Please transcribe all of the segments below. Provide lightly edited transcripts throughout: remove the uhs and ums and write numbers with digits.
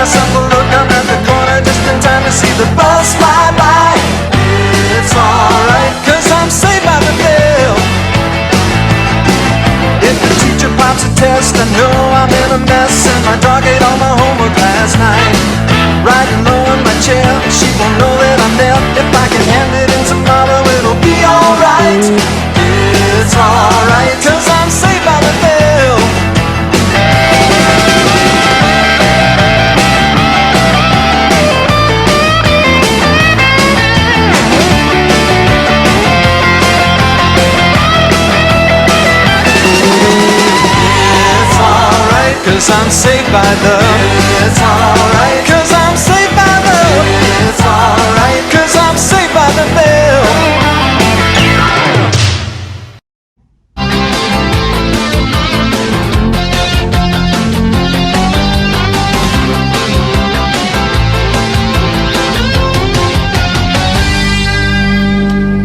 myself a look, I'm at the corner just in time to see the bus fly by. It's alright, cause I'm saved by the bell. If the teacher pops a test, I know I'm in a mess, and my dog ate all my homework last night. Riding low in my chair, she won't know that I'm there. If I can hand it in tomorrow, it'll be alright. It's alright, cause I'm saved by the bell. Cause I'm saved by the. It's alright. Cause I'm saved by the. It's alright. Cause I'm saved by the bell.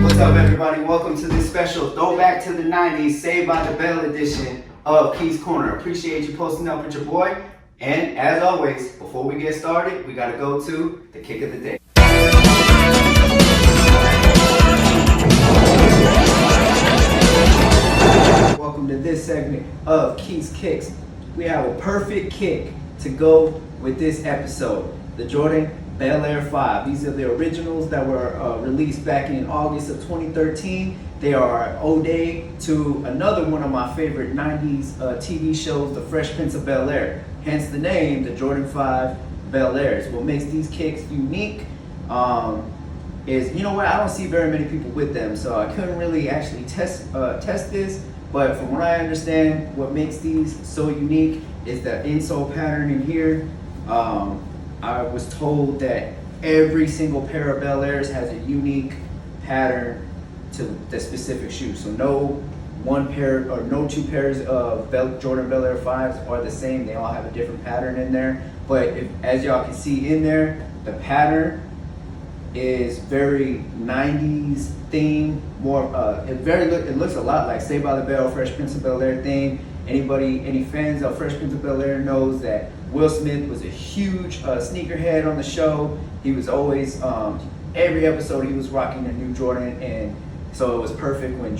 What's up, everybody? Welcome to this special Throwback to the 90s Saved by the Bell edition of Key's Corner. Appreciate you posting up with your boy. And as always, before we get started, we gotta go to the kick of the day. Welcome to this segment of Key's Kicks. We have a perfect kick to go with this episode. The Jordan Bel-Air 5. These are the originals that were released back in August of 2013. They are an ode to another one of my favorite 90s TV shows, The Fresh Prince of Bel-Air. Hence the name, the Jordan 5 Bel-Airs. What makes these kicks unique is, you know what, I don't see very many people with them, so I couldn't really actually test this. But from what I understand, what makes these so unique is the insole pattern in here. I was told that every single pair of Bel-Airs has a unique pattern to the specific shoe. So no one pair or no two pairs of Jordan Bel-Air 5s are the same. They all have a different pattern in there. But as y'all can see in there, the pattern is very 90s theme. It looks a lot like Saved by the Bell, Fresh Prince of Bel-Air theme. Any fans of Fresh Prince of Bel-Air knows that Will Smith was a huge sneakerhead on the show. He was always, every episode he was rocking a new Jordan, and so it was perfect when the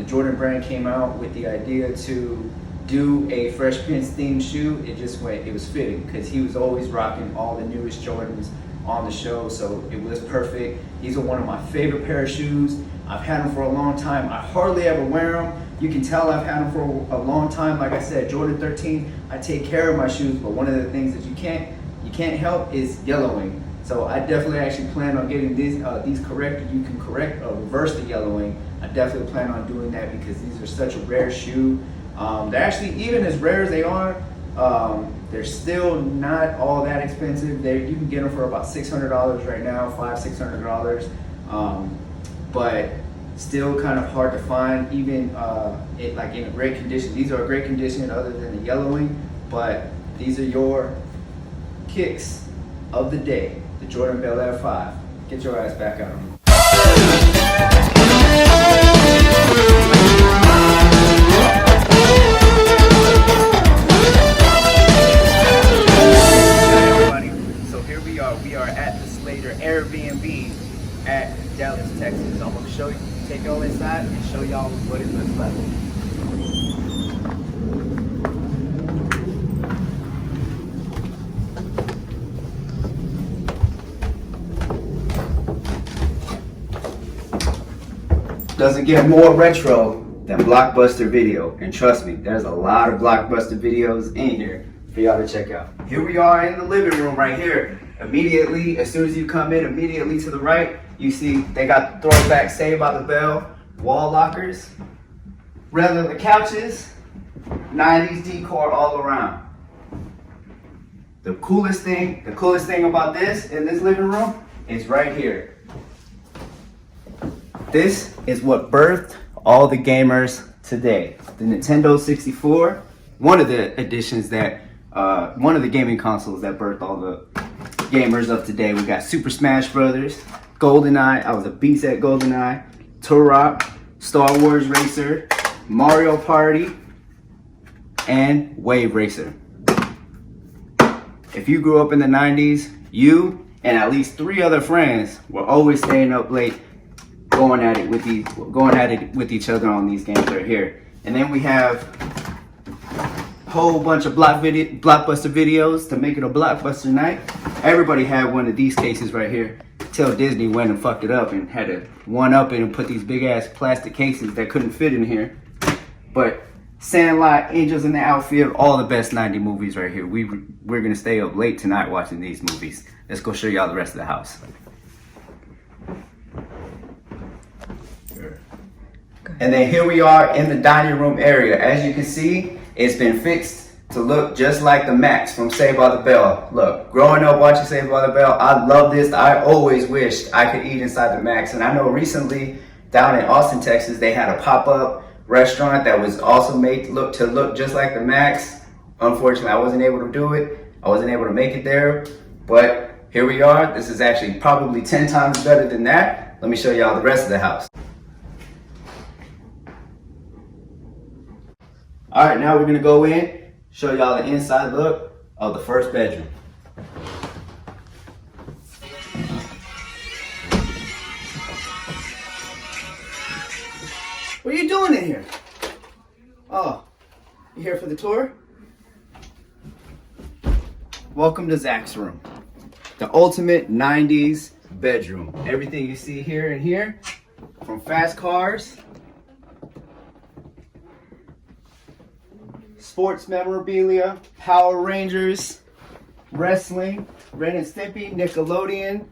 Jordan brand came out with the idea to do a Fresh Prince themed shoe. It was fitting because he was always rocking all the newest Jordans on the show, so it was perfect. These are one of my favorite pair of shoes. I've had them for a long time. I hardly ever wear them. You can tell I've had them for a long time. Like I said, Jordan 13, I take care of my shoes, but one of the things that you can't help is yellowing. So I definitely actually plan on getting these corrected. You can reverse the yellowing. I definitely plan on doing that because these are such a rare shoe. They're actually, even as rare as they are, they're still not all that expensive. You can get them for about $600 right now, $600. But still kind of hard to find, even like in a great condition. These are a great condition other than the yellowing, but these are your kicks of the day. The Jordan Bel-Air 5. Get your ass back out of them. We are at the Slater AirBnB at Dallas, Texas. So I'm going to take y'all inside and show y'all what it looks like. Doesn't get more retro than Blockbuster Video. And trust me, there's a lot of Blockbuster videos in here for y'all to check out. Here we are in the living room right here. Immediately, as soon as you come in, immediately to the right, you see they got the Throwback Saved by the Bell wall lockers, leather couches, 90s decor all around. The coolest thing about this in this living room is right here. This is what birthed all the gamers today. The Nintendo 64, one of the editions that, one of the gaming consoles that birthed all the gamers of today. We got Super Smash Brothers, GoldenEye, I was a beast at GoldenEye, Turok, Star Wars Racer, Mario Party, and Wave Racer. if you grew up in the 90s, you and at least 3 other friends were always staying up late going at it with each other on these games right here. And then we have a whole bunch of blockbuster videos to make it a blockbuster night. Everybody had one of these cases right here till Disney went and fucked it up and had to one-up it and put these big ass plastic cases that couldn't fit in here. But Sandlot, Angels in the Outfield, all the best 90 movies right here. We're gonna stay up late tonight watching these movies. Let's go show y'all the rest of the house. And then here we are in the dining room area. As you can see, it's been fixed to look just like the Max from Saved by the Bell. Look, growing up watching Saved by the Bell, I love this. I always wished I could eat inside the Max. And I know recently down in Austin, Texas, they had a pop-up restaurant that was also made to look just like the Max. Unfortunately, I wasn't able to do it. I wasn't able to make it there. But here we are. This is actually probably 10 times better than that. Let me show y'all the rest of the house. All right, now we're gonna go in, show y'all the inside look of the first bedroom. What are you doing in here? Oh, you here for the tour? Welcome to Zach's room. The ultimate 90s bedroom. Everything you see here and here, from fast cars, sports memorabilia, Power Rangers, wrestling, Ren and Stimpy, Nickelodeon,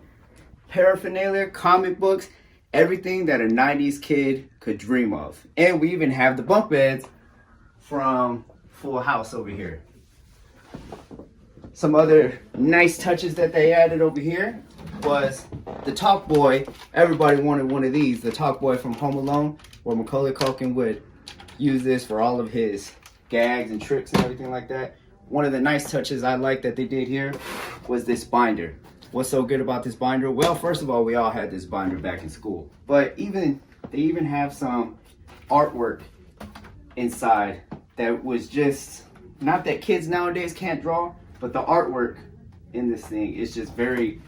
paraphernalia, comic books, everything that a 90s kid could dream of. And we even have the bunk beds from Full House over here. Some other nice touches that they added over here was the Talk Boy. Everybody wanted one of these, the Talk Boy from Home Alone, where Macaulay Culkin would use this for all of his gags and tricks and everything like that. One of the nice touches I like that they did here was this binder. What's so good about this binder? Well, first of all, we all had this binder back in school. But they even have some artwork inside that was just, not that kids nowadays can't draw, but the artwork in this thing is just very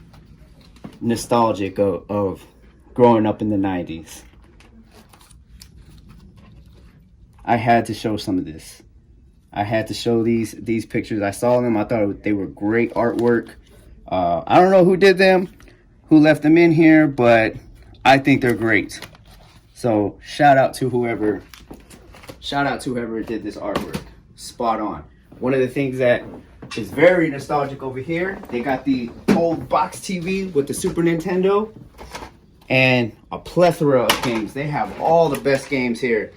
nostalgic of growing up in the 90s. I had to show some of this. I had to show these pictures. I saw them. I thought they were great artwork. I don't know who did them, who left them in here, but I think they're great. So shout out to whoever did this artwork. Spot on. One of the things that is very nostalgic over here, they got the old box TV with the Super Nintendo and a plethora of games. They have all the best games here.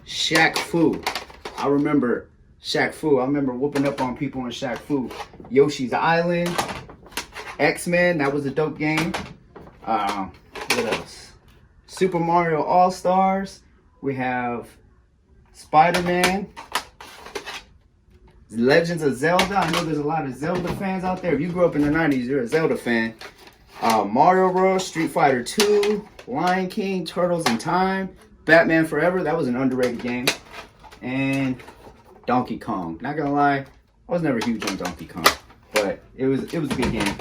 Shaq Fu. I remember Shaq Fu. I remember whooping up on people in Shaq Fu. Yoshi's Island. X-Men. That was a dope game. What else? Super Mario All-Stars. We have Spider-Man. Legends of Zelda. I know there's a lot of Zelda fans out there. If you grew up in the 90s, you're a Zelda fan. Mario Bros. Street Fighter 2. Lion King. Turtles in Time. Batman Forever. That was an underrated game. And Donkey Kong. Not gonna lie, I was never huge on Donkey Kong, but it was a good game.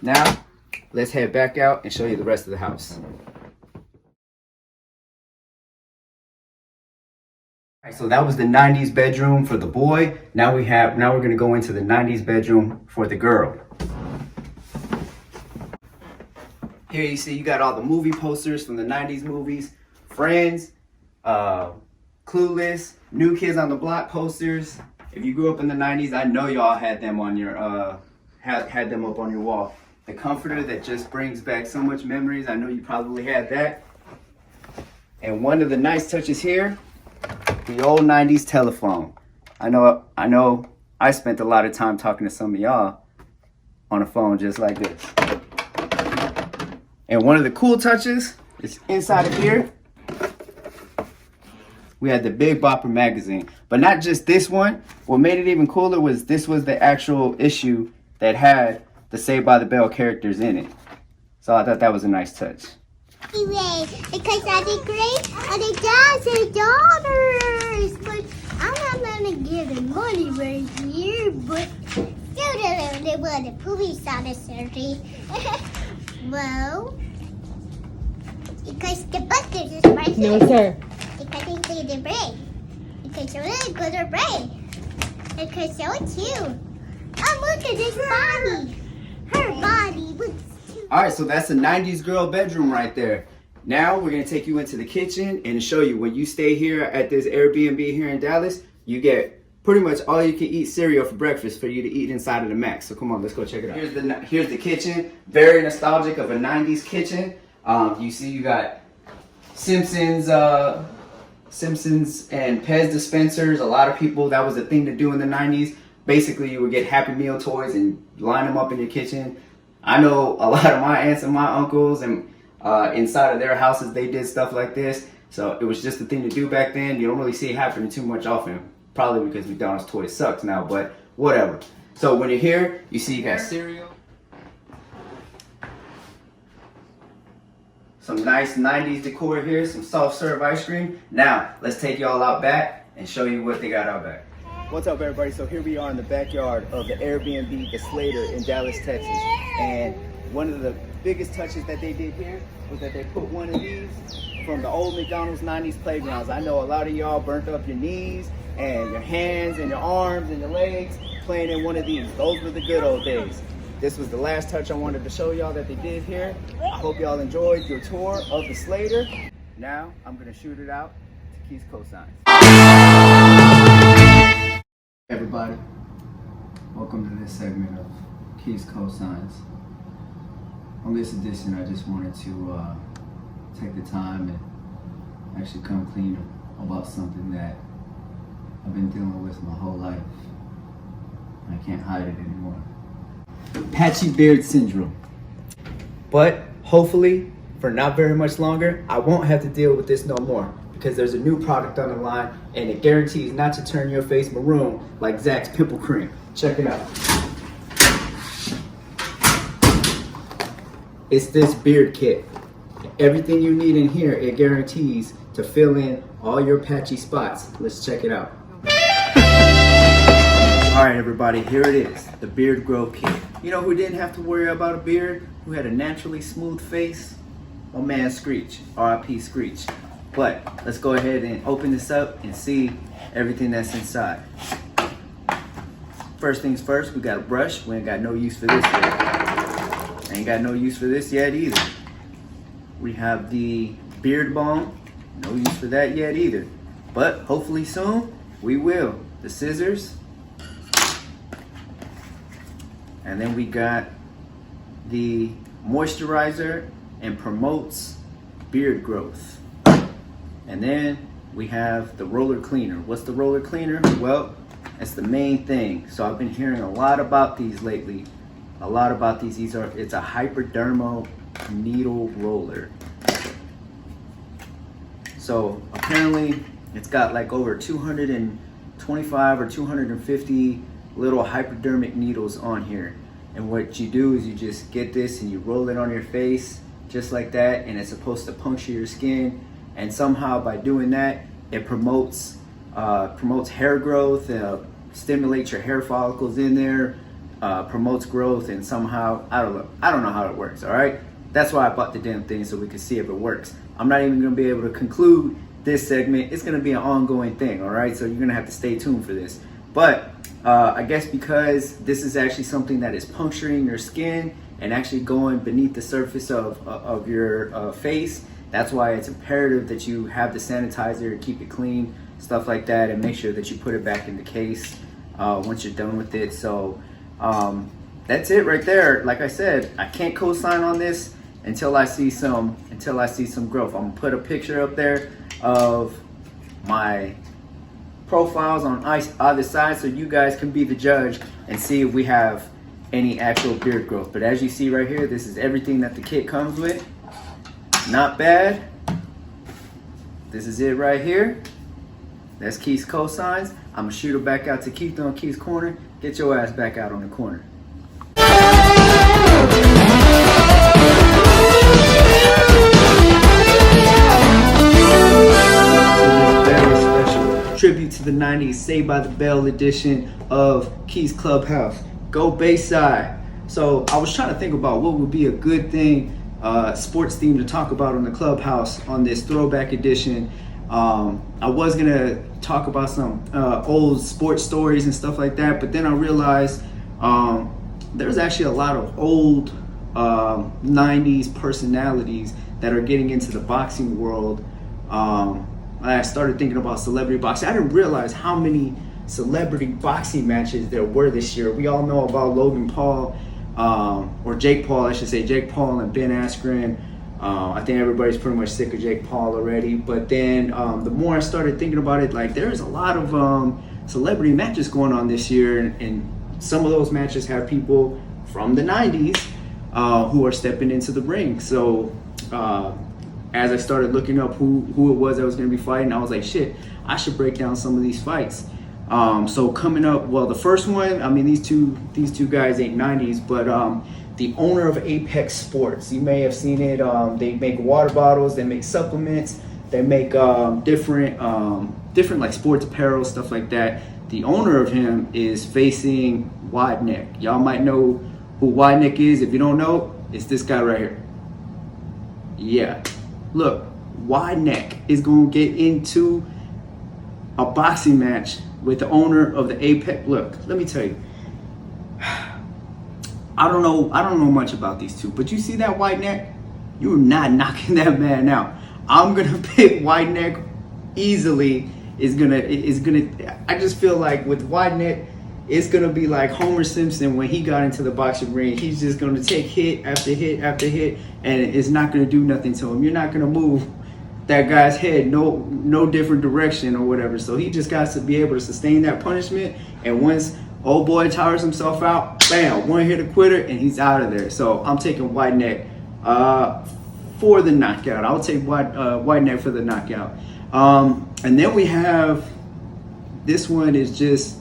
Now, let's head back out and show you the rest of the house. Alright, so that was the 90s bedroom for the boy. Now we're gonna go into the 90s bedroom for the girl. Here you see you got all the movie posters from the 90s movies, Friends, Clueless, New Kids on the Block posters. If you grew up in the 90s, I know y'all had them on your had them up on your wall. The comforter that just brings back so much memories. I know you probably had that. And one of the nice touches here, the old 90s telephone. I know I spent a lot of time talking to some of y'all on a phone just like this. And one of the cool touches is inside of here. We had the Big Bopper magazine, but not just this one. What made it even cooler was this was the actual issue that had the Saved by the Bell characters in it. So I thought that was a nice touch. Anyway, because I did great on the dads and daughters, but I'm not gonna give the money right here, but They were the police officer. Well, because the bucket is right here. No, sir. Because they see the brain. Because you're really good at brain. Because so cute. Oh, look at this body. Her body looks cute. All right, so that's the 90s girl bedroom right there. Now we're gonna take you into the kitchen and show you when you stay here at this Airbnb here in Dallas, you get pretty much all you can eat cereal for breakfast for you to eat inside of the Max. So come on, let's go check it out. Here's the kitchen. Very nostalgic of a 90s kitchen. You see you got Simpsons and Pez dispensers. A lot of people, that was a thing to do in the 90s. Basically, you would get Happy Meal toys and line them up in your kitchen. I know a lot of my aunts and my uncles and inside of their houses, they did stuff like this. So it was just a thing to do back then. You don't really see it happening too much often. Probably because McDonald's toys sucks now, but whatever. So when you're here, you see you got cereal. Some nice 90s decor here, some soft serve ice cream. Now, let's take y'all out back and show you what they got out back. What's up, everybody? So here we are in the backyard of the Airbnb, the Slater in Dallas, Texas. And one of the biggest touches that they did here was that they put one of these from the old McDonald's 90s playgrounds. I know a lot of y'all burnt up your knees and your hands and your arms and your legs playing in one of these. Those were the good old days. This was the last touch I wanted to show y'all that they did here. I hope y'all enjoyed your tour of the Slater. Now I'm gonna shoot it out to Keith's CoScience. Everybody, welcome to this segment of Keith's CoScience. On this edition, I just wanted to take the time and actually come clean about something that I've been dealing with my whole life. I can't hide it anymore. Patchy beard syndrome. But hopefully, for not very much longer, I won't have to deal with this no more because there's a new product on the line and it guarantees not to turn your face maroon like Zach's pimple cream. Check it out. It's this beard kit. Everything you need in here, it guarantees to fill in all your patchy spots. Let's check it out. All right, everybody, here it is, the beard growth kit. You know who didn't have to worry about a beard? Who had a naturally smooth face? My man Screech, R.I.P. Screech. But let's go ahead and open this up and see everything that's inside. First things first, we got a brush. We ain't got no use for this yet. Ain't got no use for this yet either. We have the beard balm. No use for that yet either. But hopefully soon, we will. The scissors. And then we got the moisturizer and promotes beard growth. And then we have the roller cleaner. What's the roller cleaner? Well, that's the main thing. So I've been hearing a lot about these lately. A lot about these. It's a hypodermal needle roller. So apparently it's got like over 225 or 250 little hypodermic needles on here. And what you do is you just get this and you roll it on your face just like that, and it's supposed to puncture your skin. And somehow by doing that, it promotes hair growth, stimulates your hair follicles in there, promotes growth, and somehow, I don't know how it works, all right? That's why I bought the damn thing, so we could see if it works. I'm not even gonna be able to conclude this segment. It's gonna be an ongoing thing, all right? So you're gonna have to stay tuned for this. But I guess because this is actually something that is puncturing your skin and actually going beneath the surface of your face, that's why it's imperative that you have the sanitizer, keep it clean, stuff like that, and make sure that you put it back in the case once you're done with it. So that's it right there. Like I said, I can't co-sign on this until I see some growth. I'm gonna put a picture up there of my profiles on either side so you guys can be the judge and see if we have any actual beard growth. But as you see right here, this is everything that the kit comes with. Not bad. This is it right here. That's Keith's CoScience. I'm gonna shoot it back out to Keith on Keith's corner. Get your ass back out on the corner. tribute to the 90s, Saved by the Bell edition of Key's Klubhouse. Go Bayside. So I was trying to think about what would be a good thing, sports theme to talk about on the Klubhouse on this throwback edition. I was gonna talk about some old sports stories and stuff like that, but then I realized there's actually a lot of old 90s personalities that are getting into the boxing world. I started thinking about celebrity boxing. I didn't realize how many celebrity boxing matches there were this year. We all know about Logan Paul, or Jake Paul, I should say, Jake Paul and Ben Askren. I think everybody's pretty much sick of Jake Paul already. But then the more I started thinking about it, like there's a lot of celebrity matches going on this year, and some of those matches have people from the 90s who are stepping into the ring. So as I started looking up who it was that was going to be fighting, I was like, shit, I should break down some of these fights. So coming up, well, the first one, I mean, these two guys ain't 90s, but the owner of Apex Sports, you may have seen it. They make water bottles, they make supplements, they make different like sports apparel, stuff like that. The owner of him is facing Wide Neck. Y'all might know who Wide Neck is. If you don't know, it's this guy right here. Yeah, look, Wide Neck is gonna get into a boxing match with the owner of the Apex. Look, let me tell you, I don't know much about these two, but you see that Wide Neck? You're not knocking that man out. I'm gonna pick Wide Neck easily. Is gonna. I just feel like with Wide Neck, it's gonna be like Homer Simpson when he got into the boxing ring. He's just gonna take hit after hit after hit, and it's not gonna do nothing to him. You're not gonna move that guy's head no different direction or whatever. So he just got to be able to sustain that punishment. And once old boy tires himself out, bam, one hit a quitter, and he's out of there. So I'm taking Wide Neck for the knockout. I'll take Wide Neck for the knockout. And then we have, this one is just,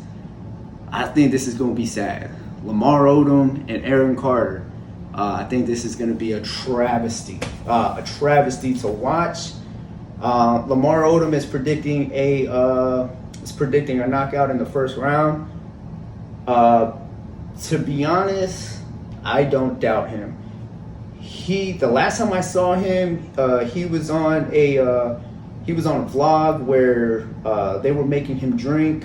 I think this is going to be sad. Lamar Odom and Aaron Carter. I think this is going to be a travesty to watch. Lamar Odom is predicting a knockout in the first round. To be honest, I don't doubt him. The last time I saw him, he was on a vlog where they were making him drink,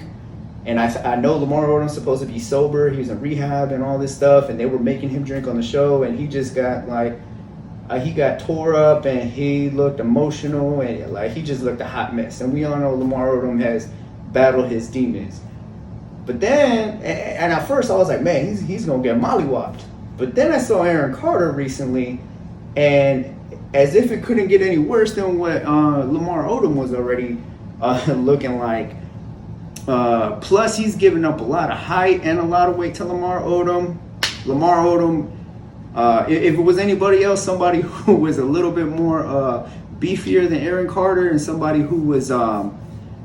and I know Lamar Odom's supposed to be sober. He was in rehab and all this stuff, and they were making him drink on the show, and he just got like he got tore up, and he looked emotional, and like he just looked a hot mess. And we all know Lamar Odom has battled his demons. But then, and at first I was like, man, he's gonna get mollywopped. But then I saw Aaron Carter recently, and as if it couldn't get any worse than what Lamar Odom was already looking like. Plus, he's given up a lot of height and a lot of weight to Lamar Odom. Lamar Odom, if it was anybody else, somebody who was a little bit more beefier than Aaron Carter, and somebody who was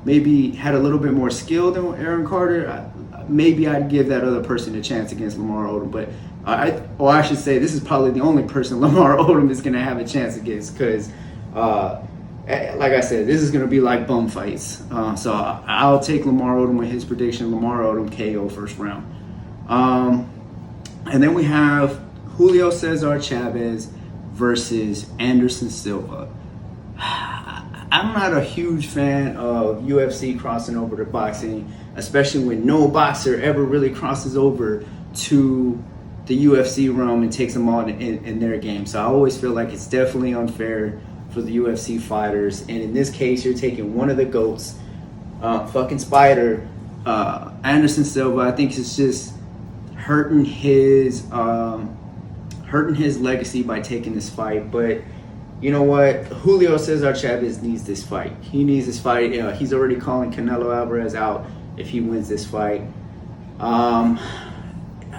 maybe had a little bit more skill than Aaron Carter, maybe I'd give that other person a chance against Lamar Odom. But I should say, this is probably the only person Lamar Odom is going to have a chance against, because like I said, this is going to be like bum fights. So I'll take Lamar Odom with his prediction. Lamar Odom KO first round. And then we have Julio Cesar Chavez versus Anderson Silva. I'm not a huge fan of UFC crossing over to boxing, especially when no boxer ever really crosses over to the UFC realm and takes them on in their game. So I always feel like it's definitely unfair for the UFC fighters. And in this case, you're taking one of the GOATs, fucking Spider, Anderson Silva. I think it's just hurting his legacy by taking this fight. But you know what? Julio Cesar Chavez needs this fight. He needs this fight. He's already calling Canelo Alvarez out if he wins this fight.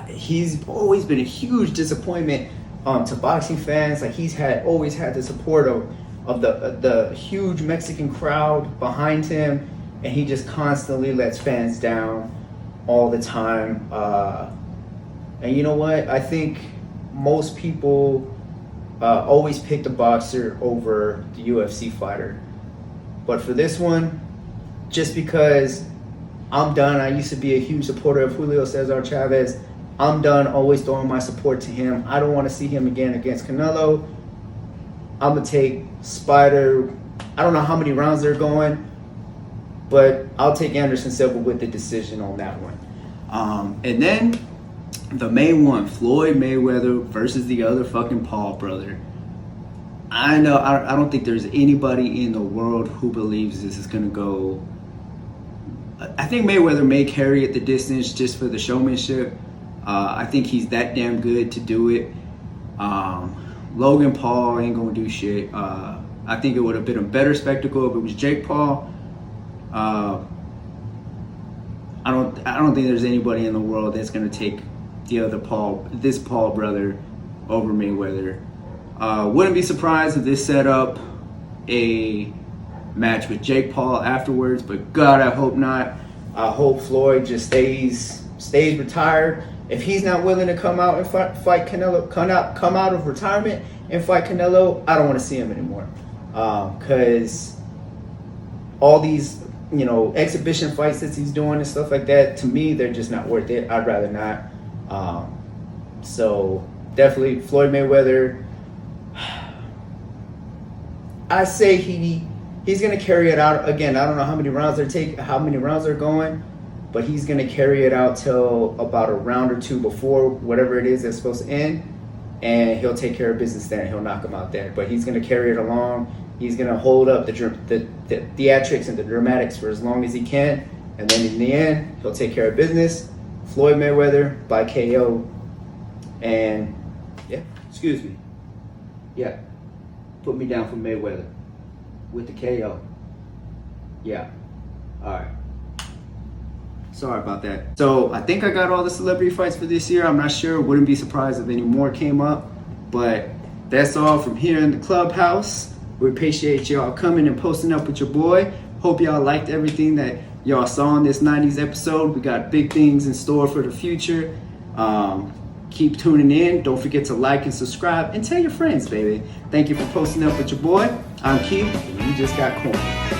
He's always been a huge disappointment to boxing fans. Like he's always had the support of the huge Mexican crowd behind him, and he just constantly lets fans down all the time. And you know what? I think most people always pick the boxer over the UFC fighter. But for this one, just because I'm done. I used to be a huge supporter of Julio Cesar Chavez. I'm done always throwing my support to him. I don't want to see him again against Canelo. I'm going to take Spider. I don't know how many rounds they're going, but I'll take Anderson Silva with the decision on that one. And then the main one, Floyd Mayweather versus the other fucking Paul brother. I know, I don't think there's anybody in the world who believes this is going to go. I think Mayweather may carry it the distance just for the showmanship. I think he's that damn good to do it. Logan Paul ain't going to do shit. I think it would have been a better spectacle if it was Jake Paul. I don't think there's anybody in the world that's going to take this Paul brother over Mayweather. Wouldn't be surprised if this set up a match with Jake Paul afterwards, but God, I hope not. I hope Floyd just stays retired. If he's not willing to come out and fight Canelo, come out of retirement and fight Canelo, I don't want to see him anymore. Because all these, exhibition fights that he's doing and stuff like that, to me, they're just not worth it. I'd rather not. So definitely Floyd Mayweather. I say he's gonna carry it out again. I don't know how many rounds they're going, but he's gonna carry it out till about a round or two before whatever it is that's supposed to end, and he'll take care of business there and he'll knock him out there. But he's gonna carry it along. He's gonna hold up the theatrics and the dramatics for as long as he can, and then in the end he'll take care of business. Floyd Mayweather by KO. And put me down for Mayweather with the KO. Yeah. All right. Sorry about that. So I think I got all the celebrity fights for this year. I'm not sure. Wouldn't be surprised if any more came up. But that's all from here in the Clubhouse. We appreciate y'all coming and posting up with your boy. Hope y'all liked everything that y'all saw in this 90s episode. We got big things in store for the future. Keep tuning in. Don't forget to like and subscribe and tell your friends, baby. Thank you for posting up with your boy. I'm Keith, and you just got corn.